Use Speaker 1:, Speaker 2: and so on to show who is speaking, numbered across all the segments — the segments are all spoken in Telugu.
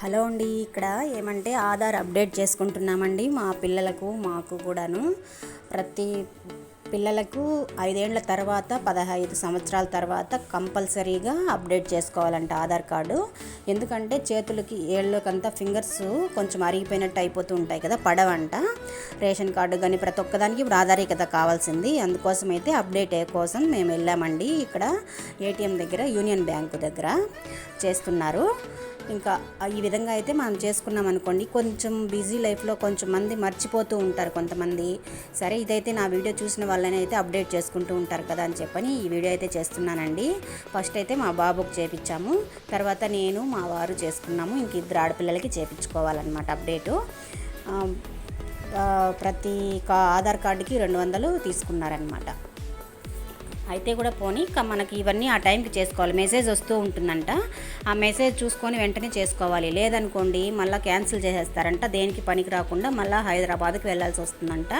Speaker 1: హలో అండి. ఇక్కడ ఏమంటే ఆధార్ అప్డేట్ చేసుకుంటున్నామండి. మా పిల్లలకు మాకు కూడాను. ప్రతి పిల్లలకు 5 ఏళ్ల తర్వాత 15 సంవత్సరాల తర్వాత కంపల్సరీగా అప్డేట్ చేసుకోవాలంట ఆధార్ కార్డు. ఎందుకంటే చేతులకి ఏళ్ళకంతా ఫింగర్స్ కొంచెం అరిగిపోయినట్టు అయిపోతూ ఉంటాయి కదా, పడవంట. రేషన్ కార్డు కానీ ప్రతి ఒక్కదానికి ఇప్పుడు ఆధారే కదా కావాల్సింది. అందుకోసం అయితే అప్డేట్ కోసం మేము వెళ్ళామండి. ఇక్కడ ఏటీఎం దగ్గర, యూనియన్ బ్యాంకు దగ్గర చేస్తున్నారు. ఇంకా ఈ విధంగా అయితే మనం చేసుకున్నాం అనుకోండి, కొంచెం బిజీ లైఫ్లో కొంచెం మంది మర్చిపోతూ ఉంటారు కొంతమంది. సరే, ఇదైతే నా వీడియో చూసిన వాళ్ళని అయితే అప్డేట్ చేసుకుంటూ ఉంటారు కదా అని చెప్పని ఈ వీడియో అయితే చేస్తున్నానండి. ఫస్ట్ అయితే మా బాబుకి చేపించాము, తర్వాత నేను మా వారు చేసుకున్నాము. ఇంక ఇద్దరు ఆడపిల్లలకి చేపించుకోవాలన్నమాట అప్డేటు. ప్రతి ఆధార్ కార్డుకి 200 తీసుకున్నారనమాట. అయితే కూడా పోనీ మనకి ఇవన్నీ ఆ టైంకి చేసుకోవాలి. మెసేజ్ వస్తూ ఉంటుందంట, ఆ మెసేజ్ చూసుకొని వెంటనే చేసుకోవాలి. లేదనుకోండి మళ్ళీ క్యాన్సిల్ చేసేస్తారంట. దేనికి పనికి రాకుండా మళ్ళీ హైదరాబాద్కి వెళ్ళాల్సి వస్తుందంట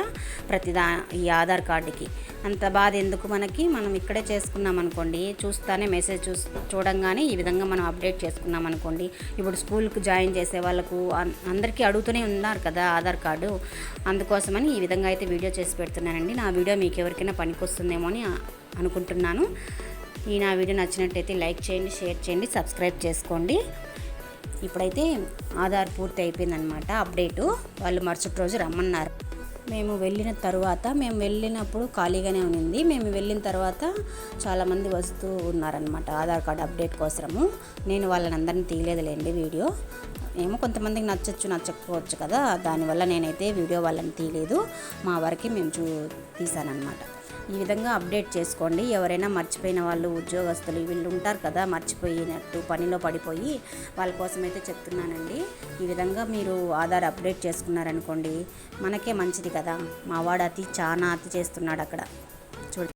Speaker 1: ఈ ఆధార్ కార్డుకి. అంత బాధ ఎందుకు మనకి, మనం ఇక్కడే చేసుకున్నాం అనుకోండి, చూస్తానే మెసేజ్ చూడంగానే ఈ విధంగా మనం అప్డేట్ చేసుకున్నాం అనుకోండి. ఇప్పుడు స్కూల్కి జాయిన్ చేసే వాళ్ళకు అందరికీ అడుగుతూనే ఉన్నారు కదా ఆధార్ కార్డు. అందుకోసమని ఈ విధంగా అయితే వీడియో చేసి పెడుతున్నానండి. నా వీడియో మీకు ఎవరికైనా పనికొస్తుందేమో అని అనుకుంటున్నాను. నా వీడియో నచ్చినట్టయితే లైక్ చేయండి, షేర్ చేయండి, సబ్స్క్రైబ్ చేసుకోండి. ఇప్పుడైతే ఆధార్ పూర్తి అయిపోయిందనమాట అప్డేటు. వాళ్ళు మరుసటి రోజు రమ్మన్నారు. మేము వెళ్ళినప్పుడు ఖాళీగానే ఉంది. మేము వెళ్ళిన తర్వాత చాలామంది వస్తూ ఉన్నారనమాట ఆధార్ కార్డు అప్డేట్ కోసము. నేను వాళ్ళని అందరినీ తీయలేదులేండి వీడియో. ఏమో కొంతమందికి నచ్చకపోవచ్చు కదా, దానివల్ల నేనైతే వీడియో వాళ్ళని తీయలేదు. మా వరకే మేము తీసానమాట. ఈ విధంగా అప్డేట్ చేసుకోండి. ఎవరైనా మర్చిపోయిన వాళ్ళు, ఉద్యోగస్తులు వీళ్ళు ఉంటారు కదా, మర్చిపోయినట్టు పనిలో పడిపోయి, వాళ్ళ కోసం అయితే చెప్తున్నానండి. ఈ విధంగా మీరు ఆధార్ అప్డేట్ చేసుకున్నారనుకోండి, మనకే మంచిది కదా. మా వాడు చాలా అతి చేస్తున్నాడు అక్కడ.